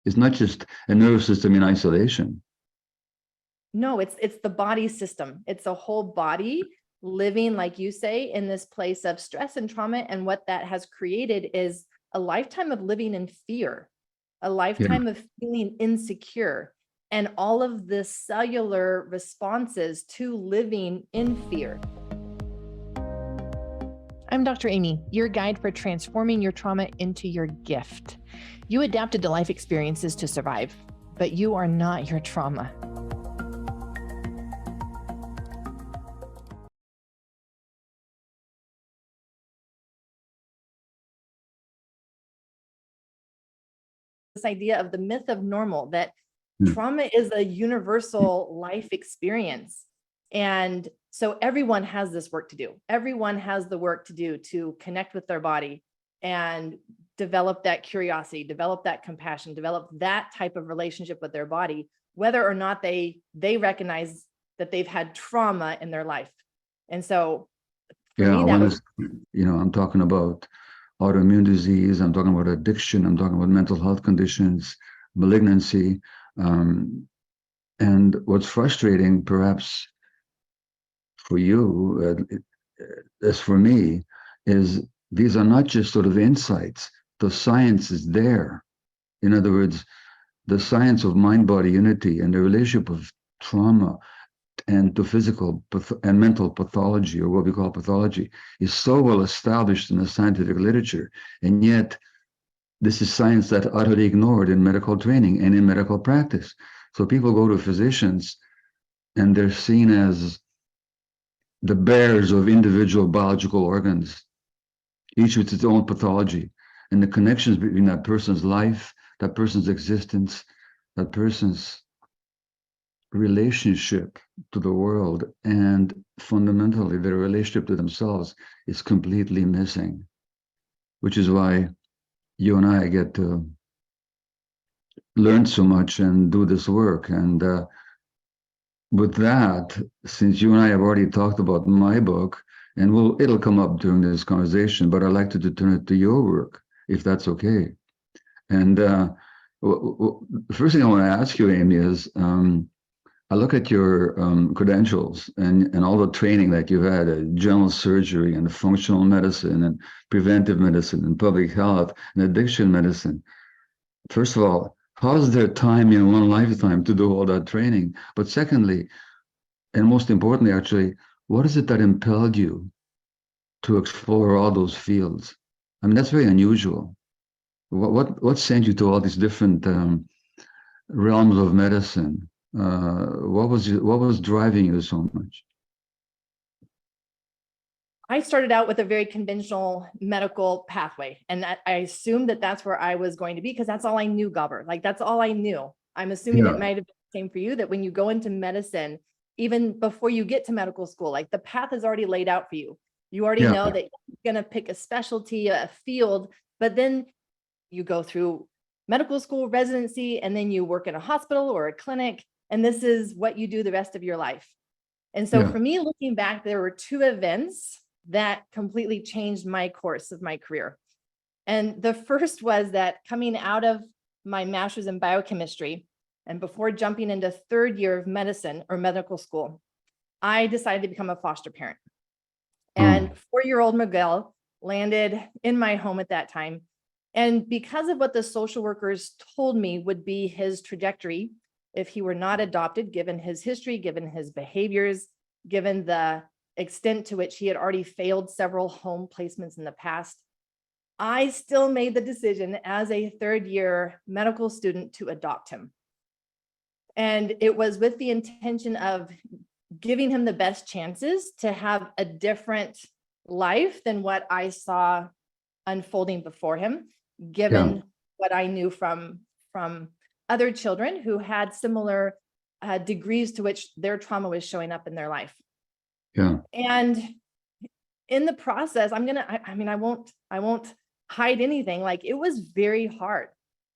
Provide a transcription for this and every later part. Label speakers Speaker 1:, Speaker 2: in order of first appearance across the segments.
Speaker 1: It's not just a nervous system in isolation.
Speaker 2: No, it's the body system. It's a whole body living, like you say, in this place of stress and trauma. And what that has created is a lifetime of living in fear, a lifetime of feeling insecure, and all of the cellular responses to living in fear. I'm Dr. Aimie, your guide for transforming your trauma into your gift. You adapted to life experiences to survive, but you are not your trauma. This idea of the myth of normal, that trauma is a universal life experience. And so everyone has this work to do. Everyone has the work to do to connect with their body and develop that curiosity, develop that compassion, develop that type of relationship with their body, whether or not they recognize that they've had trauma in their life. And so for me, that was,
Speaker 1: I'm talking about autoimmune disease, I'm talking about addiction, I'm talking about mental health conditions, malignancy. And what's frustrating, perhaps for you, as for me, is these are not just sort of insights. The science is there. In other words, the science of mind-body unity and the relationship of trauma and to physical and mental pathology, or what we call pathology, is so well established in the scientific literature. And yet, this is science that's utterly ignored in medical training and in medical practice. So people go to physicians and they're seen as the bearers of individual biological organs, each with its own pathology. And the connections between that person's life, that person's existence, that person's relationship to the world, and fundamentally their relationship to themselves is completely missing, which is why you and I get to learn so much and do this work. And with that, since you and I have already talked about my book, and it'll come up during this conversation, but I'd like to turn it to your work, if that's okay. And the first thing I want to ask you, Aimie, is I look at your credentials and all the training that you've had, general surgery and functional medicine and preventive medicine and public health and addiction medicine. First of all, how is there time in one lifetime to do all that training? But secondly, and most importantly, actually, what is it that impelled you to explore all those fields? I mean, that's very unusual. What sent you to all these different realms of medicine? What was driving you so much?
Speaker 2: I started out with a very conventional medical pathway, and I assumed that that's where I was going to be because that's all I knew, Gabor. Like, that's all I knew. I'm assuming it might have been the same for you, that when you go into medicine, even before you get to medical school, like the path is already laid out for you. You already know that you're going to pick a specialty, a field, but then you go through medical school, residency, and then you work in a hospital or a clinic, and this is what you do the rest of your life. And so for me, looking back, there were two events that completely changed my course of my career. And the first was that coming out of my master's in biochemistry, and before jumping into third year of medicine or medical school, I decided to become a foster parent. And 4-year-old Miguel landed in my home at that time. And because of what the social workers told me would be his trajectory if he were not adopted, given his history, given his behaviors, given the extent to which he had already failed several home placements in the past, I still made the decision as a third-year medical student to adopt him. And it was with the intention of giving him the best chances to have a different life than what I saw unfolding before him, given what I knew from other children who had similar degrees to which their trauma was showing up in their life. And in the process, I won't hide anything. Like, it was very hard.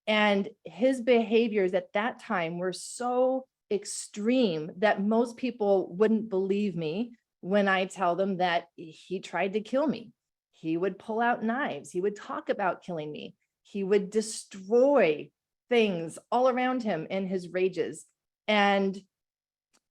Speaker 2: And his behaviors at that time were so extreme that most people wouldn't believe me when I tell them that he tried to kill me. He would pull out knives. He would talk about killing me. He would destroy things all around him in his rages. And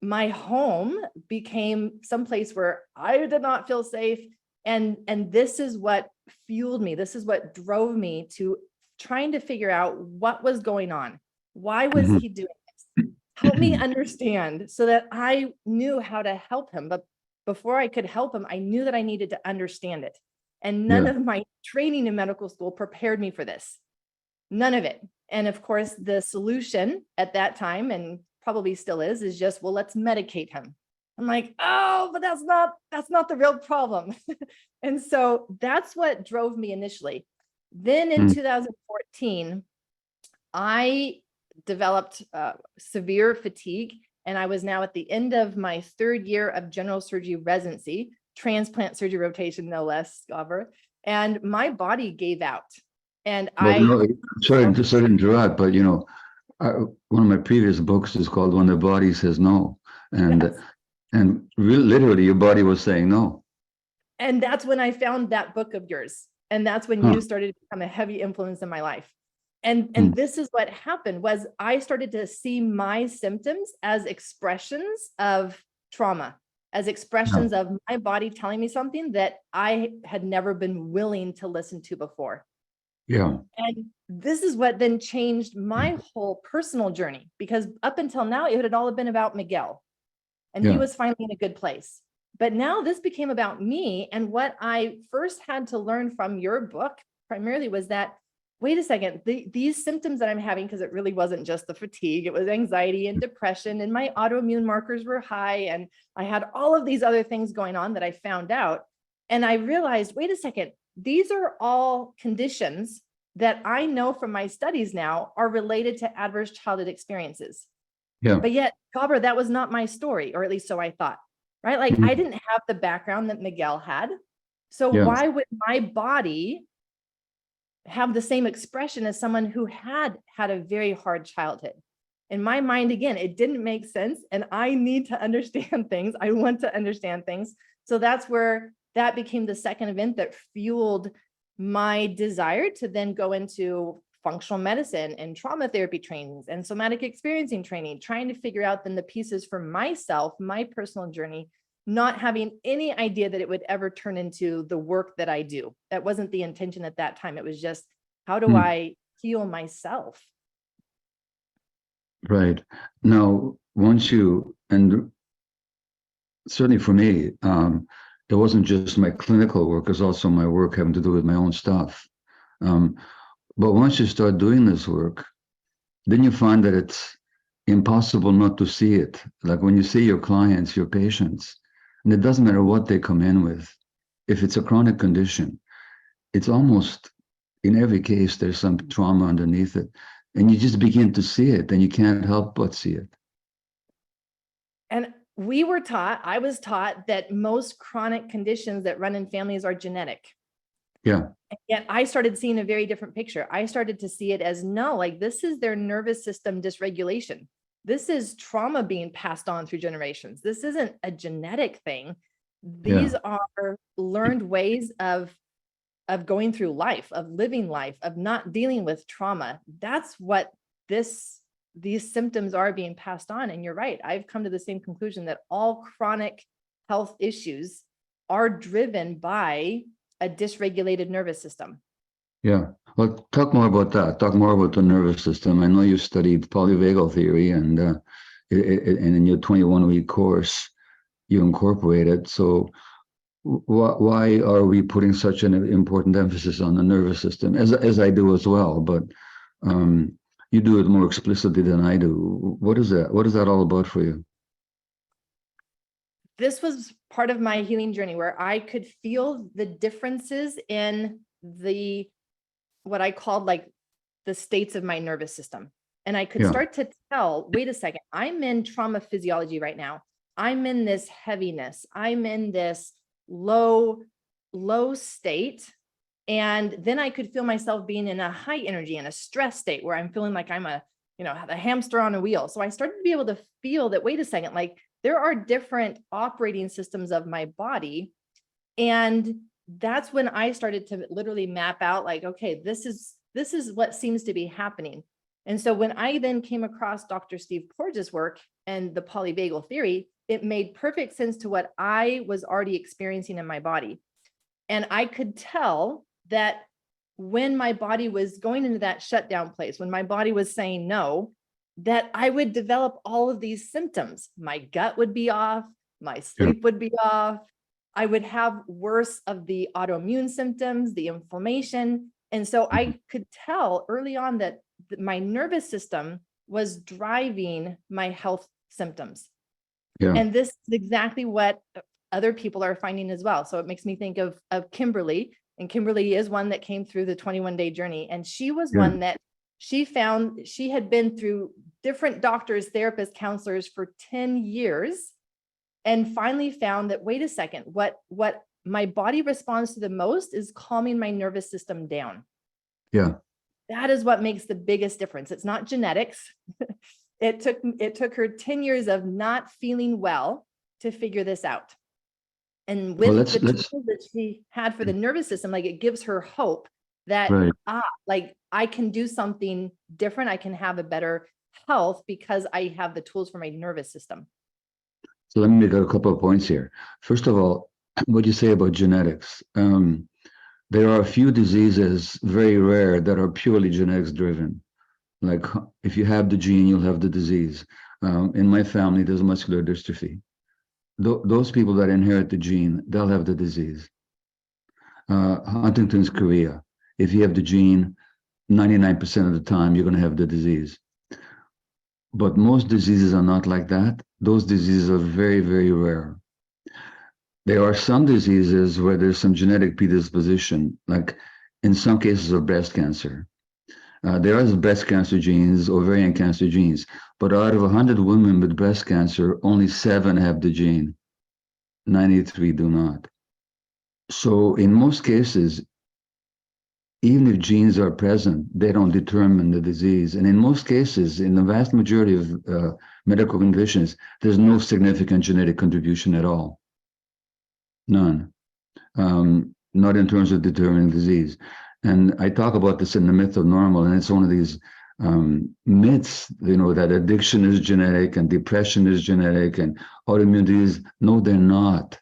Speaker 2: my home became someplace where I did not feel safe. And this is what fueled me. This is what drove me to trying to figure out what was going on. Why was he doing this? Help me understand so that I knew how to help him. But before I could help him, I knew that I needed to understand it. And none of my training in medical school prepared me for this. None of it. And of course, the solution at that time, and probably still is just, well, let's medicate him. I'm like, oh, but that's not the real problem. And so that's what drove me initially. Then in 2014, I developed severe fatigue, and I was now at the end of my 3rd year of general surgery residency, transplant surgery rotation, no less, Gabor, and my body gave out. And
Speaker 1: sorry to interrupt, but one of my previous books is called When the Body Says No, and literally your body was saying no.
Speaker 2: And that's when I found that book of yours, and that's when you started to become a heavy influence in my life. And this is what happened was I started to see my symptoms as expressions of trauma, as expressions of my body telling me something that I had never been willing to listen to before.
Speaker 1: Yeah.
Speaker 2: And this is what then changed my whole personal journey, because up until now, it had all been about Miguel, and he was finally in a good place. But now this became about me. And what I first had to learn from your book primarily was that, wait a second, these symptoms that I'm having, because it really wasn't just the fatigue, it was anxiety and depression, and my autoimmune markers were high. And I had all of these other things going on that I found out. And I realized, wait a second, these are all conditions that I know from my studies now are related to adverse childhood experiences. Yeah. But yet, Gabor, that was not my story, or at least so I thought, right? Like I didn't have the background that Miguel had. So why would my body have the same expression as someone who had a very hard childhood? In my mind, again, it didn't make sense. And I need to understand things. I want to understand things. So that's where that became the second event that fueled my desire to then go into functional medicine and trauma therapy trainings and somatic experiencing training, trying to figure out then the pieces for myself, my personal journey, not having any idea that it would ever turn into the work that I do. That wasn't the intention at that time. It was just, how do I heal myself?
Speaker 1: Right. Now, and certainly for me, it wasn't just my clinical work, it's also my work having to do with my own stuff. But once you start doing this work, then you find that it's impossible not to see it. Like when you see your clients, your patients, and it doesn't matter what they come in with, if it's a chronic condition, it's almost in every case, there's some trauma underneath it. And you just begin to see it, and you can't help but see it.
Speaker 2: And I was taught that most chronic conditions that run in families are genetic. Yeah. And yet I started seeing a very different picture. I started to see it as, no, like this is their nervous system dysregulation. This is trauma being passed on through generations. This isn't a genetic thing. These are learned ways of going through life, of living life, of not dealing with trauma. That's what these symptoms are being passed on. And you're right. I've come to the same conclusion that all chronic health issues are driven by a dysregulated nervous system. Yeah. Well, talk more about that. Talk more about the nervous system. I know you studied polyvagal theory, and in your 21-week course, you incorporate it. So why are we putting such an important emphasis on the nervous system, as I do as well? But you do it more explicitly than I do. What is that? What is that all about for you? This was part of my healing journey where I could feel the differences in what I called like the states of my nervous system. And I could start to tell, wait a second, I'm in trauma physiology right now. I'm in this heaviness. I'm in this low state. And then I could feel myself being in a high energy and a stress state where I'm feeling like I'm a hamster on a wheel. So I started to be able to feel that, wait a second, like there are different operating systems of my body. And that's when I started to literally map out like, okay, this is what seems to be happening. And so when I then came across Dr. Steve Porges' work and the polyvagal theory, it made perfect sense to what I was already experiencing in my body. And I could tell that when my body was going into that shutdown place, when my body was saying no, that I would develop all of these symptoms. My gut would be off, my sleep would be off. I would have worse of the autoimmune symptoms, the inflammation. And so I could tell early on that my nervous system was driving my health symptoms.
Speaker 1: Yeah.
Speaker 2: And this is exactly what other people are finding as well. So it makes me think of Kimberly, and Kimberly is one that came through the 21-day journey. And she was one that she found she had been through different doctors, therapists, counselors for 10 years, and finally found that, wait a second, what my body responds to the most is calming my nervous system down.
Speaker 1: Yeah.
Speaker 2: That is what makes the biggest difference. It's not genetics. It took her 10 years of not feeling well to figure this out. And with the tools that she had for the nervous system, like, it gives her hope that, like, I can do something different. I can have a better health because I have the tools for my nervous system.
Speaker 1: So let me make a couple of points here. First of all, what you say about genetics. There are a few diseases, very rare, that are purely genetics driven. Like, if you have the gene, you'll have the disease. In my family, there's muscular dystrophy. Those people that inherit the gene, they'll have the disease. Huntington's chorea. If you have the gene, 99% of the time, you're going to have the disease. But most diseases are not like that. Those diseases are very, very rare. There are some diseases where there's some genetic predisposition, like in some cases of breast cancer. There are breast cancer genes, ovarian cancer genes, but out of 100 women with breast cancer, only 7 have the gene. 93 do not. So in most cases, even if genes are present, they don't determine the disease. And in most cases, in the vast majority of medical conditions, there's no significant genetic contribution at all. None. Not in terms of determining disease. And I talk about this in The Myth of Normal, and it's one of these myths, that addiction is genetic and depression is genetic and autoimmune disease. No, they're not.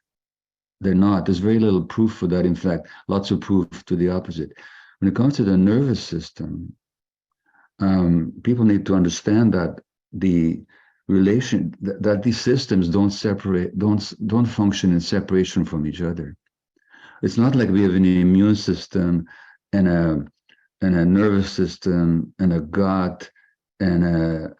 Speaker 1: They're not. There's very little proof for that. In fact, lots of proof to the opposite. When it comes to the nervous system, people need to understand that the relation, that these systems don't function in separation from each other. It's not like we have an immune system and a nervous system and a gut and a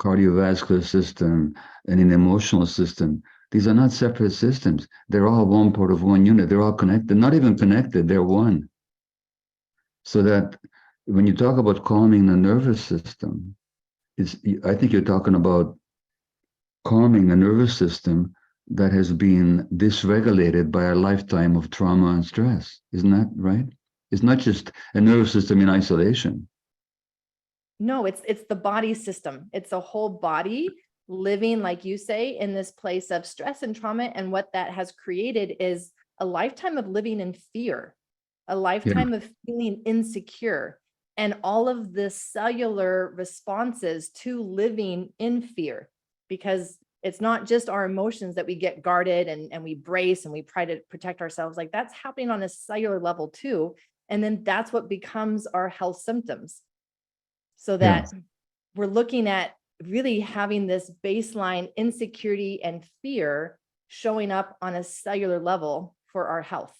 Speaker 1: cardiovascular system and an emotional system. These are not separate systems. They're all one part of one unit. They're all connected. Not even connected, they're one. So that when you talk about calming the nervous system, I think you're talking about calming a nervous system that has been dysregulated by a lifetime of trauma and stress. Isn't that right? It's not just a nervous system in isolation.
Speaker 2: No, it's the body system. It's a whole body living, like you say, in this place of stress and trauma. And what that has created is a lifetime of living in fear, a lifetime of feeling insecure, and all of the cellular responses to living in fear, because it's not just our emotions that we get guarded and we brace and we try to protect ourselves. Like, that's happening on a cellular level too. And then that's what becomes our health symptoms. So that we're looking at really having this baseline insecurity and fear showing up on a cellular level for our health.